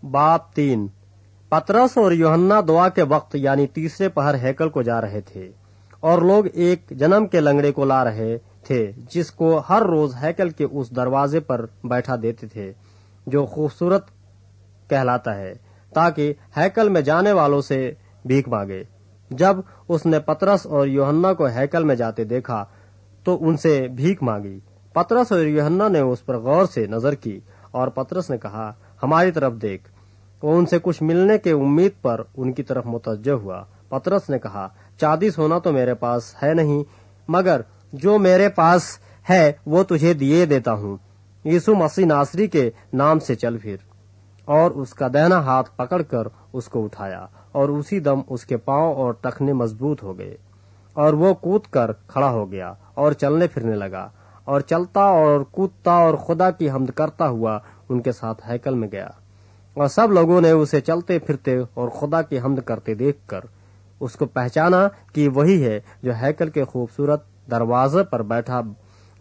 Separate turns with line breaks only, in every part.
बाब 3। पतरस और यूहन्ना दुआ के वक्त यानी तीसरे पहर हैकल को जा रहे थे और लोग एक जन्म के लंगड़े को ला रहे थे जिसको हर रोज हैकल के उस दरवाजे पर बैठा देते थे जो खूबसूरत कहलाता है, ताकि हैकल में जाने वालों से भीख मांगे। जब उसने पतरस और यूहन्ना को हैकल में जाते देखा तो उनसे भीख मांगी। पतरस और यूहन्ना ने उस पर गौर से नजर की और पतरस ने कहा, हमारी तरफ देख। वो उनसे कुछ मिलने के उम्मीद पर उनकी तरफ मुतवज्जह हुआ। पतरस ने कहा, चांदी सोना तो मेरे पास है नहीं, मगर जो मेरे पास है वो तुझे दिए देता हूँ। यीशु मसीह नासरी के नाम से चल फिर। और उसका दाहिना हाथ पकड़कर उसको उठाया और उसी दम उसके पांव और टखने मजबूत हो गए और वो कूद कर खड़ा हो गया और चलने फिरने लगा और चलता और कूदता और खुदा की हम्द करता हुआ उनके साथ हैकल में गया। और सब लोगों ने उसे चलते फिरते और खुदा की हम्द करते देखकर उसको पहचाना कि वही है जो हैकल के खूबसूरत दरवाजे पर बैठा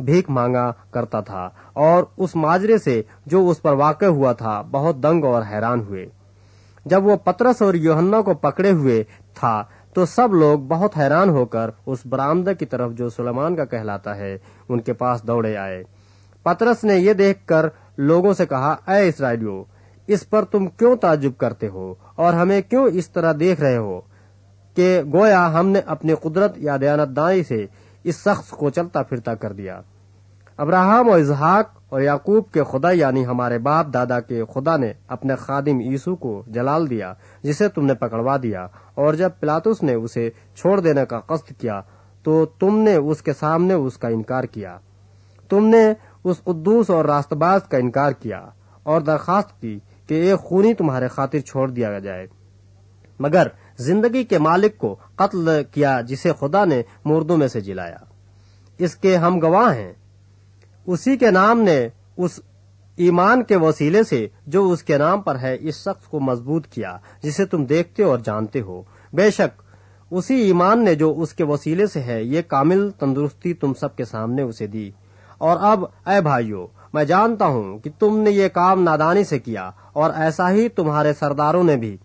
भीख मांगा करता था, और उस माजरे से जो उस पर वाक़ हुआ था बहुत दंग और हैरान हुए। जब वो पतरस और यूहन्ना को पकड़े हुए था तो सब लोग बहुत हैरान होकर उस बरामदे की तरफ जो सुलेमान का कहलाता है उनके पास दौड़े आए। पतरस ने ये देखकर लोगों से कहा, ऐ इस्राएलियों, इस पर तुम क्यों ताज्जुब करते हो और हमें क्यों इस तरह देख रहे हो कि गोया हमने अपनी कुदरत या दयानतदानी से इस शख्स को चलता फिरता कर दिया। अब्राहम और इसहाक और याकूब के खुदा यानी हमारे बाप दादा के खुदा ने अपने खादिम यीशु को जलाल दिया, जिसे तुमने पकड़वा दिया। और जब पिलातुस ने उसे छोड़ देने का कष्ट किया तो तुमने उसके सामने उसका इनकार किया। तुमने उस कुद्दूस और रास्तबाज का इनकार किया और दरखास्त की कि एक खूनी तुम्हारे खातिर छोड़ दिया जाए, मगर जिंदगी के मालिक को कत्ल किया जिसे खुदा ने मुर्दों में से जिलाया। इसके हम गवाह हैं। उसी के नाम ने उस ईमान के वसीले से जो उसके नाम पर है इस शख्स को मजबूत किया जिसे तुम देखते और जानते हो। बेशक उसी ईमान ने जो उसके वसीले से है ये कामिल तंदुरुस्ती तुम सबके सामने उसे दी। और अब ऐ भाइयों, मैं जानता हूँ कि तुमने ये काम नादानी से किया और ऐसा ही तुम्हारे सरदारों ने भी,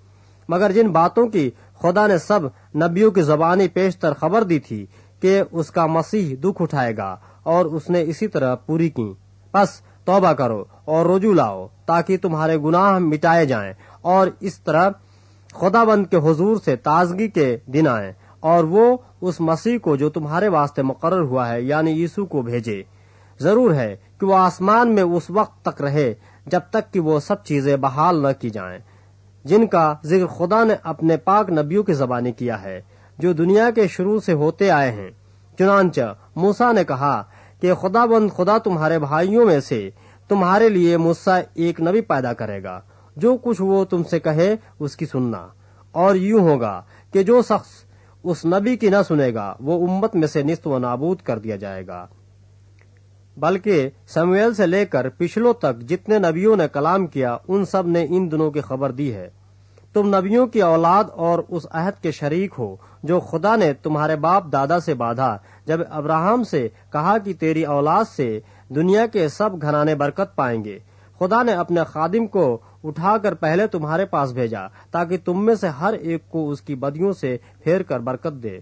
मगर जिन बातों की खुदा ने सब नबियों की ज़बानी पेशतर खबर दी थी कि उसका मसीह दुख उठाएगा और उसने इसी तरह पूरी की। बस तौबा करो और रुजू लाओ ताकि तुम्हारे गुनाह मिटाए जाएं और इस तरह खुदाबंद के हुजूर से ताजगी के दिन आए और वो उस मसीह को जो तुम्हारे वास्ते मुकर्रर हुआ है यानी यीशु को भेजे। जरूर है कि वो आसमान में उस वक्त तक रहे जब तक कि वो सब चीजें बहाल न की जाएं जिनका जिक्र खुदा ने अपने पाक नबियों की ज़बानी किया है जो दुनिया के शुरू से होते आए हैं। चुनांचे मूसा ने कहा कि खुदाबंद खुदा तुम्हारे भाइयों में से तुम्हारे लिए मुझसे एक नबी पैदा करेगा, जो कुछ वो तुमसे कहे उसकी सुनना। और यूं होगा कि जो शख्स उस नबी की न सुनेगा वो उम्मत में से निस्त व नाबूद कर दिया जाएगा। बल्कि शमूएल से लेकर पिछलों तक जितने नबियों ने कलाम किया उन सब ने इन दिनों की खबर दी है। तुम नबियों की औलाद और उस अहद के शरीक हो जो खुदा ने तुम्हारे बाप दादा से बांधा जब अब्राहम से कहा कि तेरी औलाद से दुनिया के सब घराने बरकत पाएंगे। खुदा ने अपने खादिम को उठाकर पहले तुम्हारे पास भेजा ताकि तुम में से हर एक को उसकी बदियों से फेर कर बरकत दे।